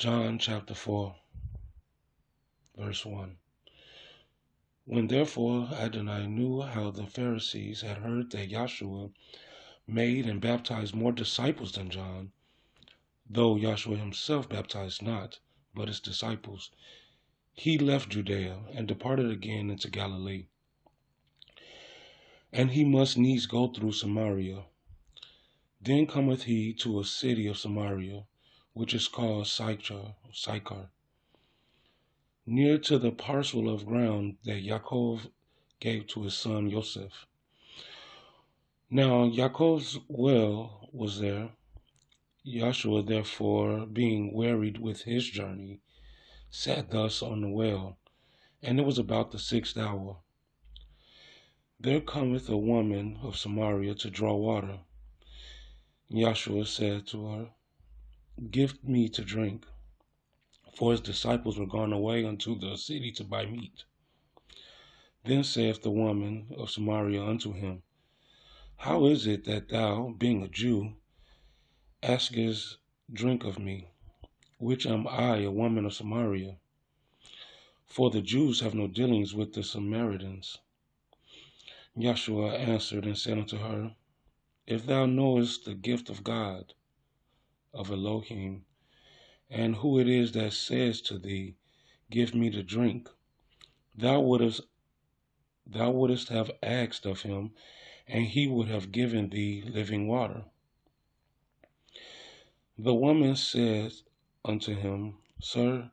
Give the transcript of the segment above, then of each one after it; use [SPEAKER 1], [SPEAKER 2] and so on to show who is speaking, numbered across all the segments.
[SPEAKER 1] John chapter 4, verse 1. When therefore Adonai knew how the Pharisees had heard that Yahshua made and baptized more disciples than John, though Yahshua himself baptized not, but his disciples, he left Judea and departed again into Galilee. And he must needs go through Samaria. Then cometh he to a city of Samaria, which is called Sychar, near to the parcel of ground that Yaakov gave to his son Joseph. Now Yaakov's well was there. Yahshua, therefore, being wearied with his journey, sat thus on the well, and it was about the 6th hour. There cometh a woman of Samaria to draw water. Yahshua said to her, Give me to drink. For his disciples were gone away unto the city to buy meat. Then saith the woman of Samaria unto him, How is it that thou, being a Jew, askest drink of me, which am I, a woman of Samaria? For the Jews have no dealings with the Samaritans. Yahshua answered and said unto her, If thou knowest the gift of God, of Elohim, and who it is that says to thee, Give me to drink, thou wouldest have asked of him, and he would have given thee living water. The woman said unto him, Sir,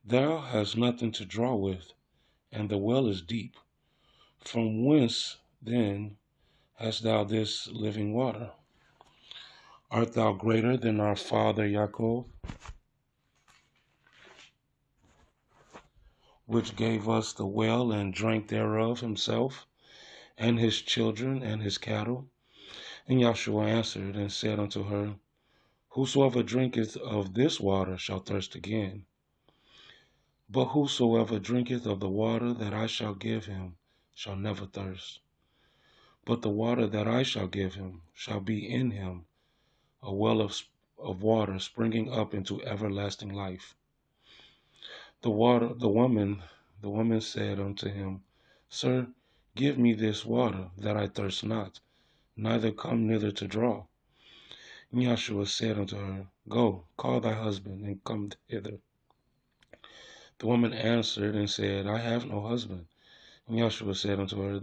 [SPEAKER 1] thou hast nothing to draw with, and the well is deep. From whence, then, hast thou this living water? Art thou greater than our father Yaakov, which gave us the well and drank thereof himself, and his children, and his cattle? And Yahshua answered and said unto her, Whosoever drinketh of this water shall thirst again. But whosoever drinketh of the water that I shall give him shall never thirst. But the water that I shall give him shall be in him a well of water springing up into everlasting life. The woman said unto him, Sir, give me this water, that I thirst not, neither come thither to draw. And Yahshua said unto her, Go, call thy husband, and come hither. The woman answered and said, I have no husband. And Yahshua said unto her,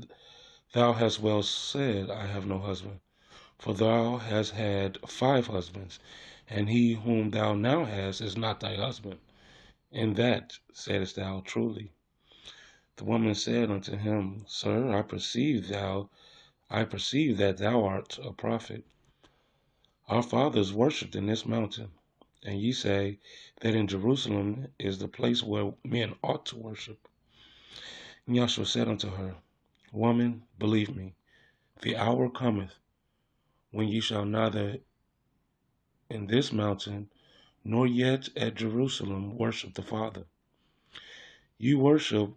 [SPEAKER 1] Thou hast well said, I have no husband. For thou hast had 5 husbands, and he whom thou now hast is not thy husband. And that saidst thou truly. The woman said unto him, Sir, I perceive that thou art a prophet. Our fathers worshipped in this mountain, and ye say that in Jerusalem is the place where men ought to worship. And Yahshua said unto her, Woman, believe me, the hour cometh when ye shall neither in this mountain nor yet at Jerusalem worship the Father. You worship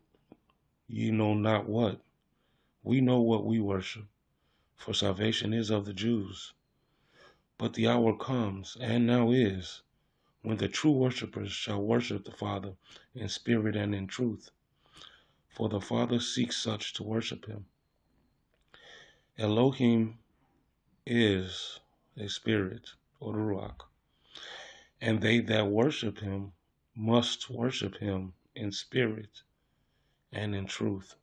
[SPEAKER 1] ye know not what. We know what we worship, for salvation is of the Jews. But the hour comes, and now is, when the true worshippers shall worship the Father in spirit and in truth. For the Father seeks such to worship him. Elohim is a spirit, or the Ruach, and they that worship him must worship him in spirit and in truth.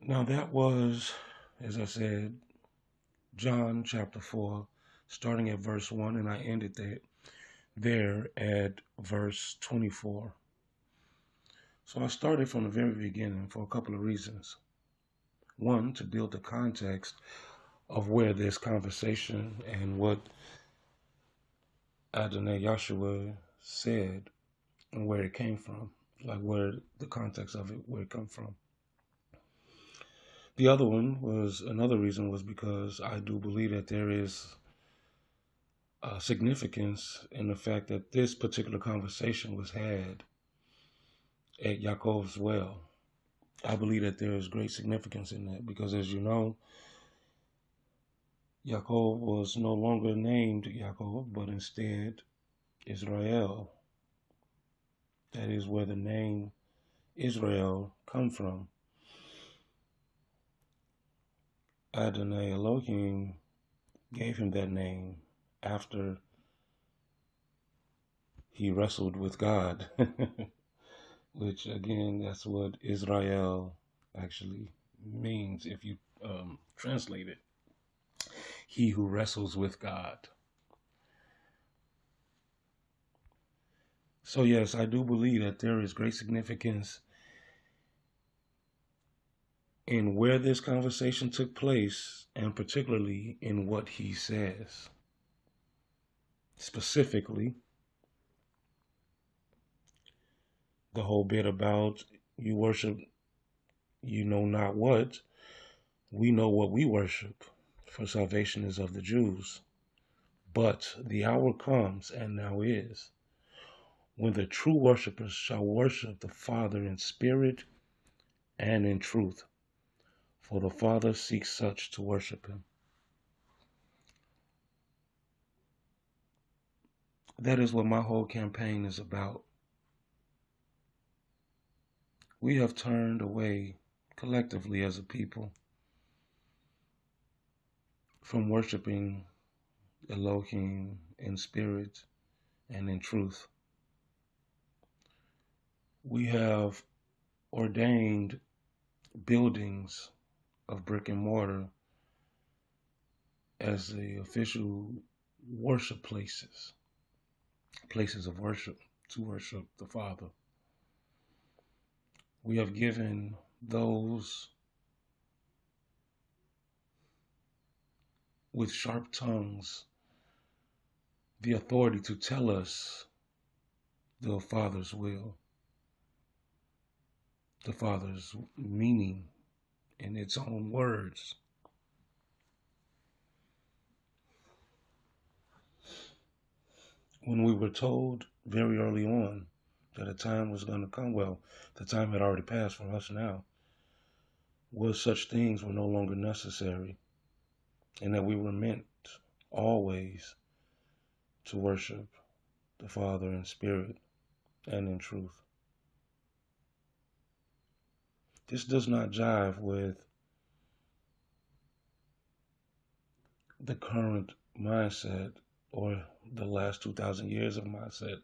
[SPEAKER 1] Now that was, as I said, John chapter 4, starting at verse 1, and I ended there at verse 24. So I started from the very beginning for a couple of reasons. One, to build the context of where this conversation and what Adonai Yahshua said and where it came from, like where the context of it, where it come from. The other one was, another reason was because I do believe that there is significance in the fact that this particular conversation was had at Yaakov's well. I believe that there is great significance in that because, as you know, Yaakov was no longer named Yaakov, but instead Israel. That is where the name Israel come from. Adonai Elohim gave him that name after he wrestled with God, which again, that's what Israel actually means if you translate it. He who wrestles with God. So yes, I do believe that there is great significance in where this conversation took place, and particularly in what he says. Specifically, the whole bit about you worship you know not what, we know what we worship, for salvation is of the Jews. But the hour comes, and now is, when the true worshipers shall worship the Father in spirit and in truth, for the Father seeks such to worship him. That is what my whole campaign is about. We have turned away collectively as a people from worshiping Elohim in spirit and in truth. We have ordained buildings of brick and mortar as the official worship places, places of worship to worship the Father. We have given those with sharp tongues the authority to tell us the Father's will, the Father's meaning in its own words. When we were told very early on that a time was going to come, well, the time had already passed for us now, where such things were no longer necessary, and that we were meant always to worship the Father in spirit and in truth. This does not jive with the current mindset or the last 2,000 years of mindset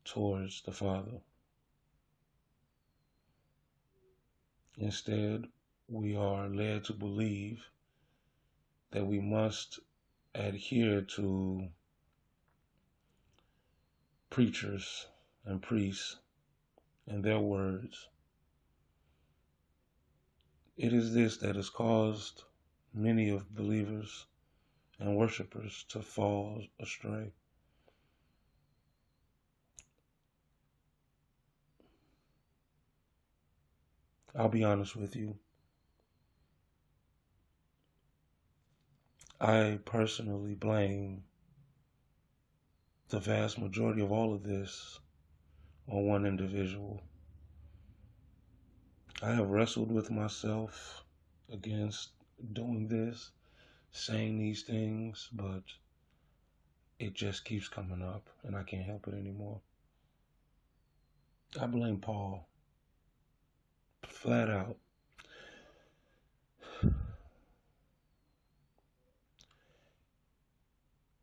[SPEAKER 1] towards the Father. Instead, we are led to believe that we must adhere to preachers and priests and their words. It is this that has caused many of believers and worshipers to fall astray. I'll be honest with you. I personally blame the vast majority of all of this on one individual. I have wrestled with myself against doing this, saying these things, but it just keeps coming up and I can't help it anymore. I blame Paul, flat out.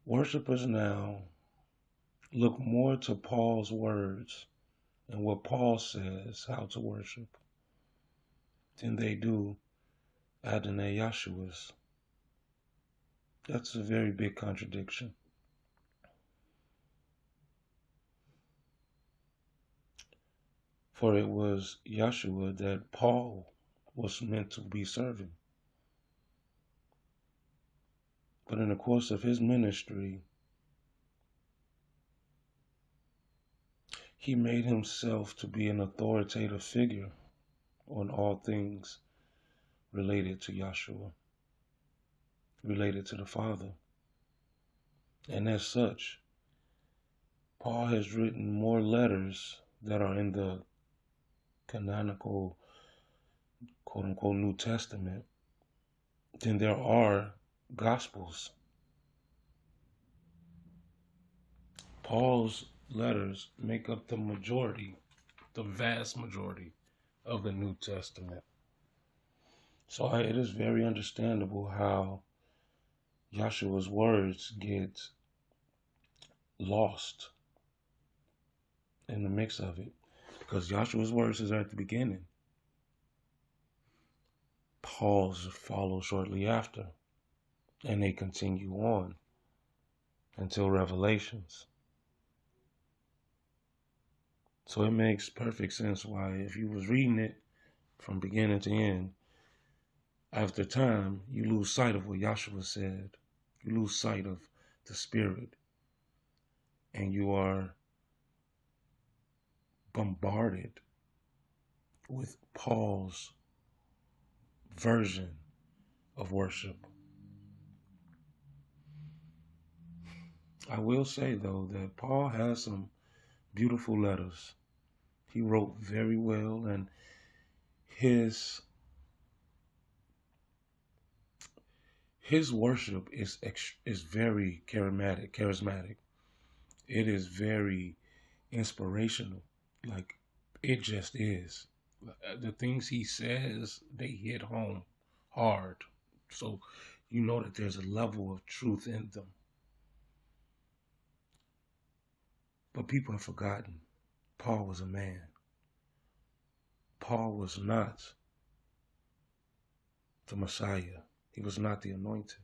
[SPEAKER 1] Worshippers now look more to Paul's words and what Paul says how to worship than they do Adonai Yahshua's. That's a very big contradiction. For it was Yahshua that Paul was meant to be serving. But in the course of his ministry, he made himself to be an authoritative figure on all things related to Yahshua, related to the Father. And as such, Paul has written more letters that are in the canonical, quote unquote, New Testament than there are Gospels, Paul's letters make up the majority, the vast majority of the New Testament. So it is very understandable how Yahshua's words get lost in the mix of it, because Yahshua's words is at the beginning. Paul's follow shortly after, and they continue on until Revelations. So it makes perfect sense why, if you was reading it from beginning to end, after time, you lose sight of what Yahshua said. You lose sight of the Spirit, and you are bombarded with Paul's version of worship. I will say, though, that Paul has some beautiful letters. He wrote very well, and his worship is very charismatic. It is very inspirational. Like, it just is. The things he says, they hit home hard. So you know that there's a level of truth in them. But people have forgotten Paul was a man. Paul was not the Messiah. He was not the anointed.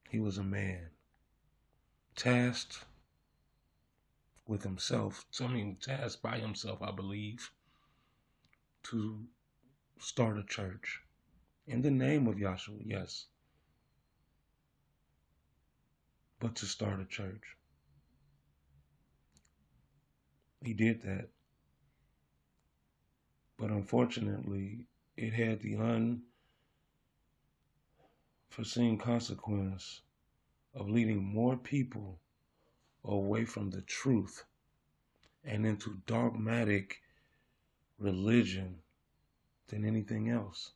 [SPEAKER 1] He was a man tasked with himself, tasked by himself, I believe, to start a church in the name of Yahshua, yes, but to start a church. He did that. But unfortunately, it had the unforeseen consequence of leading more people away from the truth and into dogmatic religion than anything else.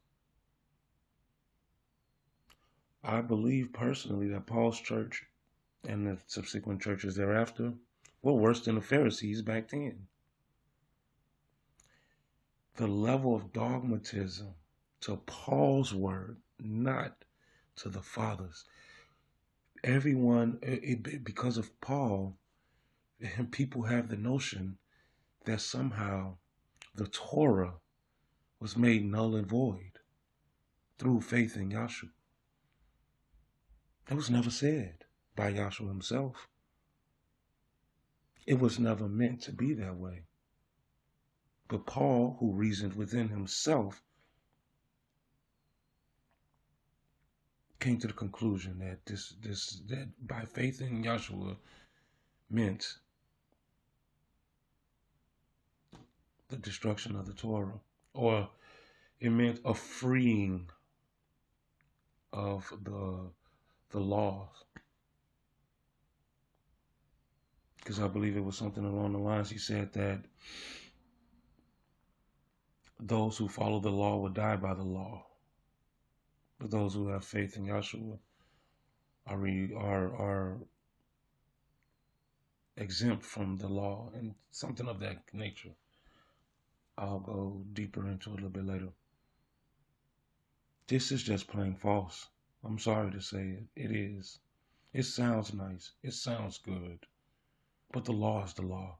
[SPEAKER 1] I believe personally that Paul's church and the subsequent churches thereafter were worse than the Pharisees back then. The level of dogmatism to Paul's word, not to the Father's. Everyone, because of Paul, people have the notion that somehow the Torah was made null and void through faith in Yahshua. That was never said by Yahshua himself. It was never meant to be that way. But Paul, who reasoned within himself, came to the conclusion that that by faith in Yahshua meant the destruction of the Torah, or it meant a freeing of the laws. Because I believe it was something along the lines, he said that those who follow the law will die by the law, but those who have faith in Yahshua are exempt from the law, and something of that nature. I'll go deeper into it a little bit later. This is just plain false. I'm sorry to say it. It is. It sounds nice. It sounds good. But the law is the law.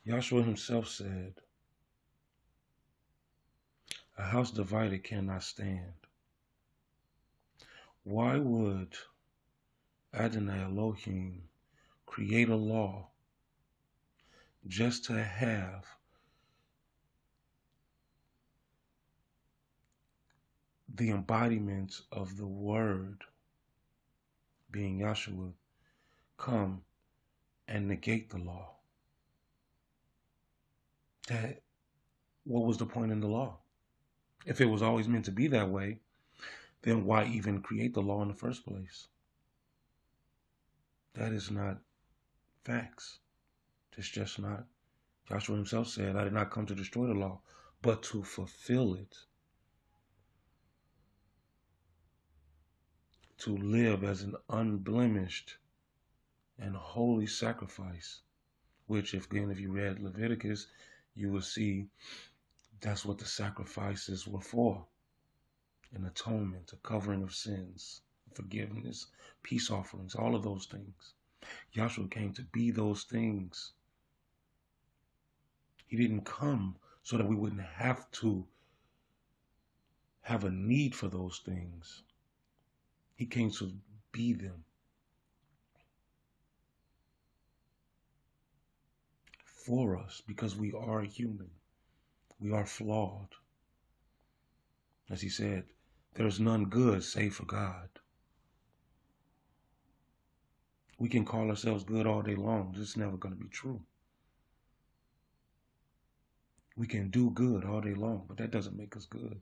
[SPEAKER 1] Yahshua himself said, a house divided cannot stand. Why would Adonai Elohim create a law just to have the embodiment of the word, being Yahshua, come and negate the law? What was the point in the law? If it was always meant to be that way, then why even create the law in the first place? That is not facts. It's just not. Joshua himself said, I did not come to destroy the law, but to fulfill it. to live as an unblemished and holy sacrifice, which, if you read Leviticus, you will see that's what the sacrifices were for: an atonement, a covering of sins, forgiveness, peace offerings, all of those things. Yahshua came to be those things. He didn't come so that we wouldn't have to have a need for those things. He came to be them for us because we are human. We are flawed. As he said, there's none good save for God. We can call ourselves good all day long. It's never going to be true. We can do good all day long, but that doesn't make us good.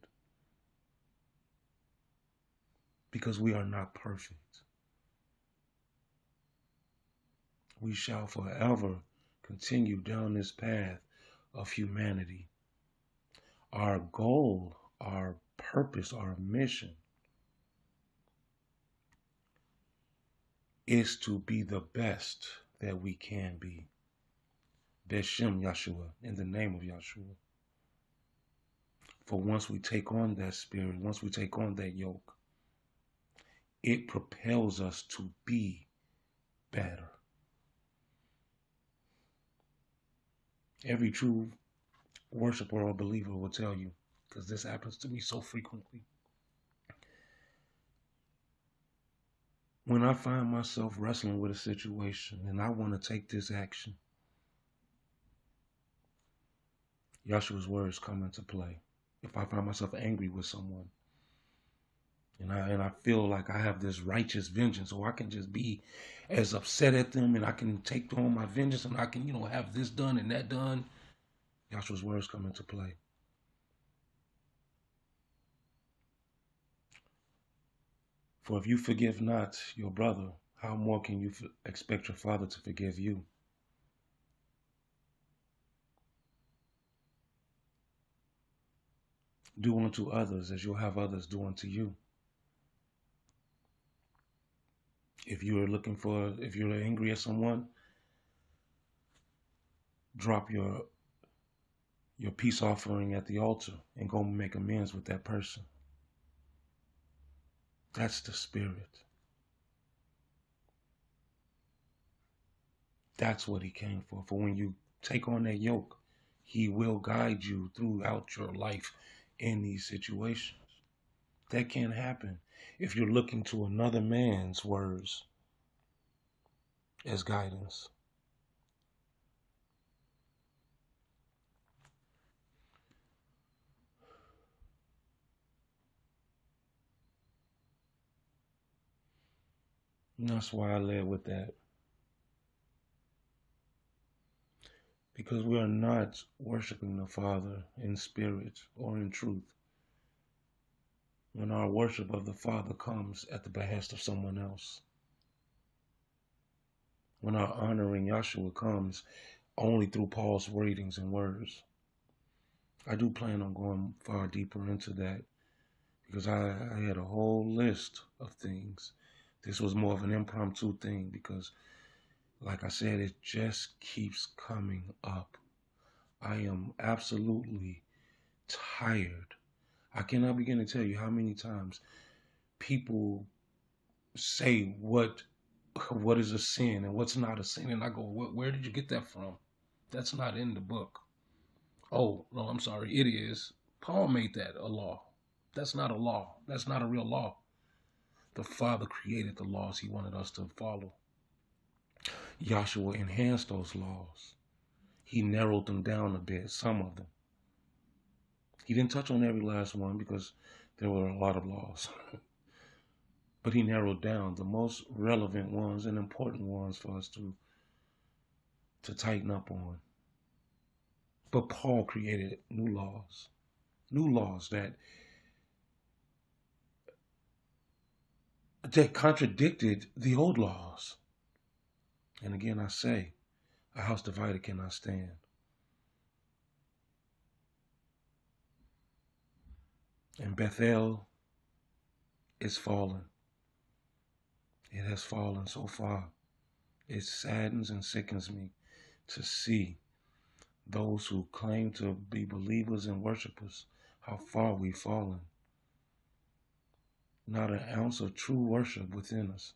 [SPEAKER 1] Because we are not perfect. We shall forever continue down this path of humanity. Our goal, our purpose, our mission is to be the best that we can be. Beshem Yahshua, in the name of Yahshua. For once we take on that spirit, once we take on that yoke, it propels us to be better. Every true worshiper or believer will tell you, because this happens to me so frequently. When I find myself wrestling with a situation and I want to take this action, Yahshua's words come into play. If I find myself angry with someone, and I feel like I have this righteous vengeance, or I can just be as upset at them and I can take on my vengeance and I can, have this done and that done, Yahshua's words come into play. For if you forgive not your brother, how more can you expect your Father to forgive you? Do unto others as you'll have others do unto you. If you're angry at someone, drop your peace offering at the altar and go make amends with that person. That's the spirit. That's what he came for. For when you take on that yoke, he will guide you throughout your life in these situations. That can't happen if you're looking to another man's words as guidance. And that's why I led with that. Because we are not worshiping the Father in spirit or in truth. When our worship of the Father comes at the behest of someone else. When our honoring Yahshua comes only through Paul's readings and words. I do plan on going far deeper into that because I had a whole list of things. This was more of an impromptu thing because, like I said, it just keeps coming up. I am absolutely tired. I cannot begin to tell you how many times people say what is a sin and what's not a sin. And I go, where did you get that from? That's not in the book. Oh, no, I'm sorry. It is. Paul made that a law. That's not a law. That's not a real law. The Father created the laws he wanted us to follow. Yahshua enhanced those laws. He narrowed them down a bit, some of them. He didn't touch on every last one because there were a lot of laws. But he narrowed down the most relevant ones and important ones for us to tighten up on. But Paul created new laws that contradicted the old laws. And again, I say, a house divided cannot stand. And Bethel is fallen. It has fallen so far. It saddens and sickens me to see those who claim to be believers and worshipers, how far we've fallen. Not an ounce of true worship within us.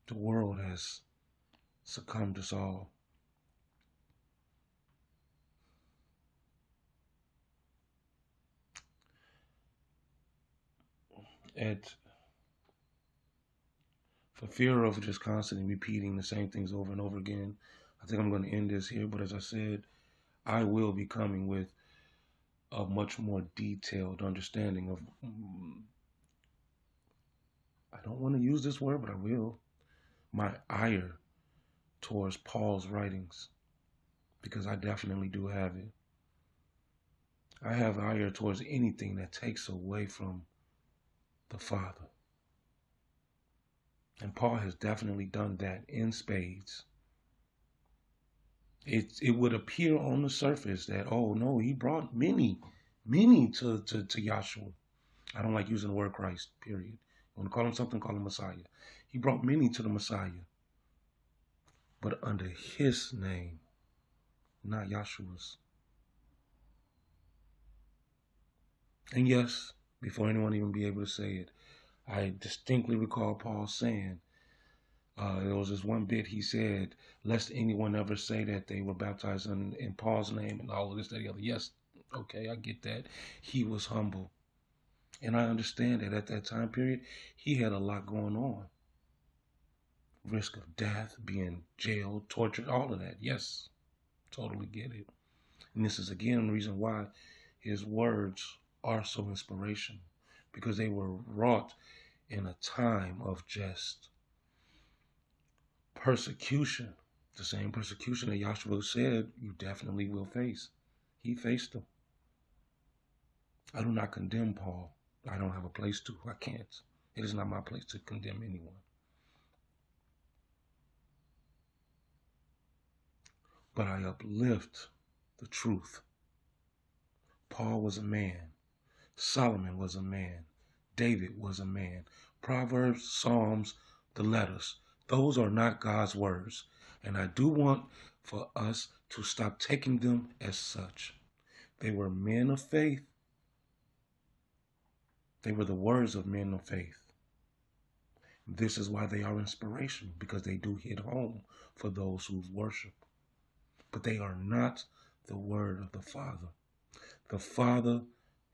[SPEAKER 1] The world has succumbed us all. And for fear of just constantly repeating the same things over and over again, I think I'm going to end this here. But as I said, I will be coming with a much more detailed understanding of, I don't want to use this word, but I will, my ire towards Paul's writings, because I definitely do have it. I have ire towards anything that takes away from the Father. And Paul has definitely done that in spades. It would appear on the surface that, oh no, he brought many to Yahshua. I don't like using the word Christ, period. You want to call him something, call him Messiah. He brought many to the Messiah, but under his name, not Yahshua's. And yes, before anyone even be able to say it, I distinctly recall Paul saying, there was this one bit he said, lest anyone ever say that they were baptized in Paul's name and all of this, that, the other. Yes, okay, I get that. He was humble. And I understand that at that time period, he had a lot going on. Risk of death, being jailed, tortured, all of that. Yes, totally get it. And this is again the reason why his words are so inspirational, because they were wrought in a time of just persecution, the same persecution that Yahshua said you definitely will face. He faced them. I do not condemn Paul. I don't have a place to. I can't. It is not my place to condemn anyone. But I uplift the truth. Paul was a man. Solomon was a man. David was a man. Proverbs, Psalms, the letters. Those are not God's words. And I do want for us to stop taking them as such. They were men of faith. They were the words of men of faith. This is why they are inspirational, because they do hit home for those who worship. But they are not the word of the Father. The Father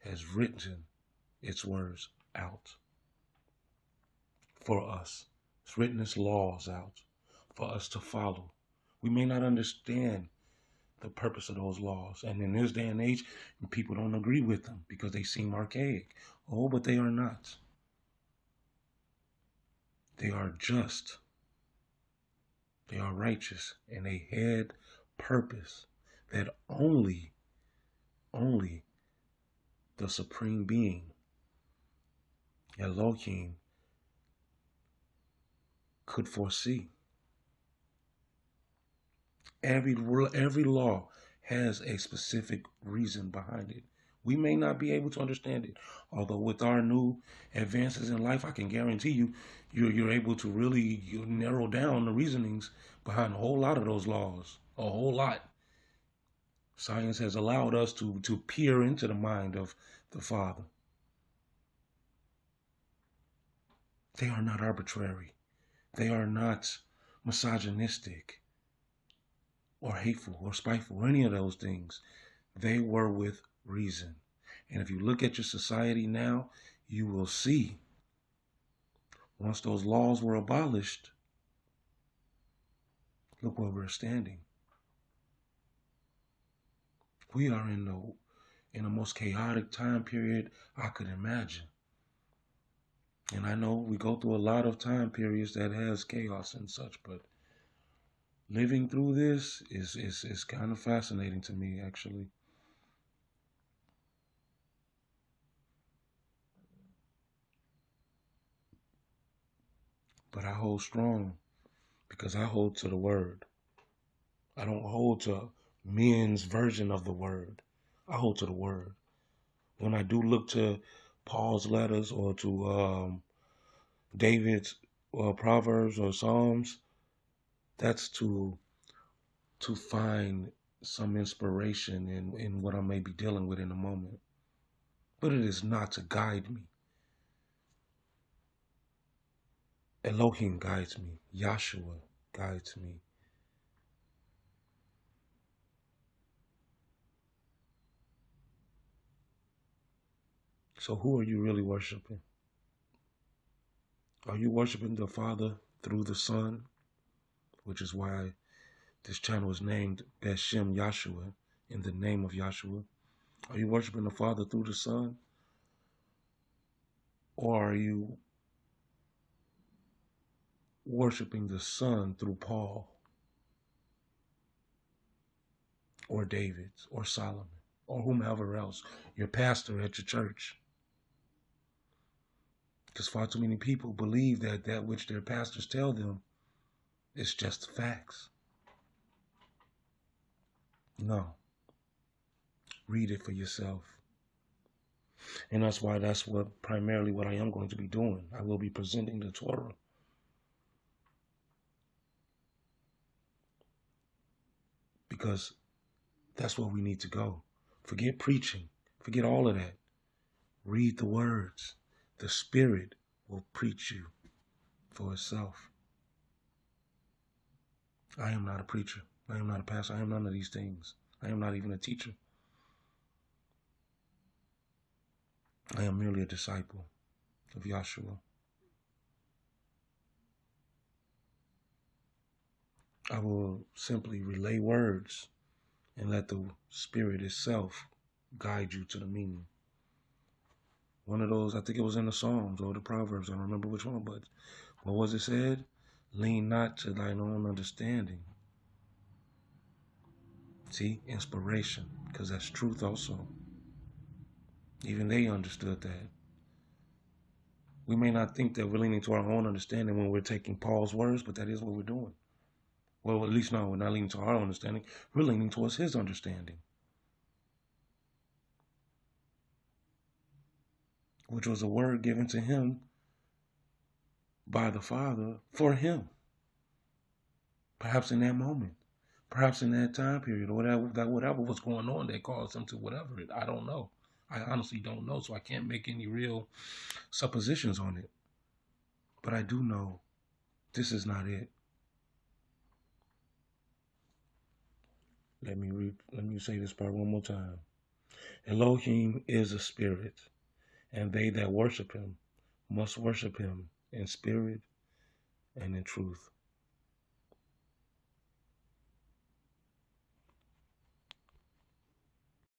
[SPEAKER 1] has written its words out for us. It's written its laws out for us to follow. We may not understand the purpose of those laws. And in this day and age, people don't agree with them because they seem archaic. Oh, but they are not. They are just. They are righteous. And they had purpose that only the Supreme Being, Elohim, could foresee. Every law has a specific reason behind it. We may not be able to understand it, although with our new advances in life, I can guarantee you, you're able to really narrow down the reasonings behind a whole lot of those laws, a whole lot. Science has allowed us to peer into the mind of the Father. They are not arbitrary. They are not misogynistic or hateful or spiteful or any of those things. They were with reason. And if you look at your society now, you will see, once those laws were abolished, look where we're standing. We are in the most chaotic time period I could imagine. And I know we go through a lot of time periods that has chaos and such, but living through this is kind of fascinating to me, actually. But I hold strong because I hold to the word. I don't hold to men's version of the word. I hold to the word. When I do look to Paul's letters or to David's Proverbs or Psalms, that's to find some inspiration in what I may be dealing with in a moment. But it is not to guide me. Elohim guides me. Yahshua guides me. So who are you really worshiping? Are you worshiping the Father through the Son, which is why this channel is named Beshem Yahshua, in the name of Yahshua? Are you worshiping the Father through the Son? Or are you worshiping the Son through Paul or David or Solomon or whomever else, your pastor at your church? Because far too many people believe that that which their pastors tell them is just facts. No. Read it for yourself. And that's primarily what I am going to be doing. I will be presenting the Torah. Because that's where we need to go. Forget preaching. Forget all of that. Read the words. The Spirit will preach you for itself. I am not a preacher. I am not a pastor. I am none of these things. I am not even a teacher. I am merely a disciple of Yahshua. I will simply relay words and let the Spirit itself guide you to the meaning. One of those, I think it was in the Psalms or the Proverbs, I don't remember which one, but what was it said? Lean not to thine own understanding. See, inspiration, because that's truth also. Even they understood that. We may not think that we're leaning to our own understanding when we're taking Paul's words, but that is what we're doing. Well, at least no, we're not leaning to our own understanding. We're leaning towards his understanding, which was a word given to him by the Father for him. Perhaps in that moment, perhaps in that time period, or whatever was going on that caused him to whatever it. I don't know. I honestly don't know, so I can't make any real suppositions on it. But I do know this is not it. Let me say this part one more time. Elohim is a spirit, and they that worship him must worship him in spirit and in truth.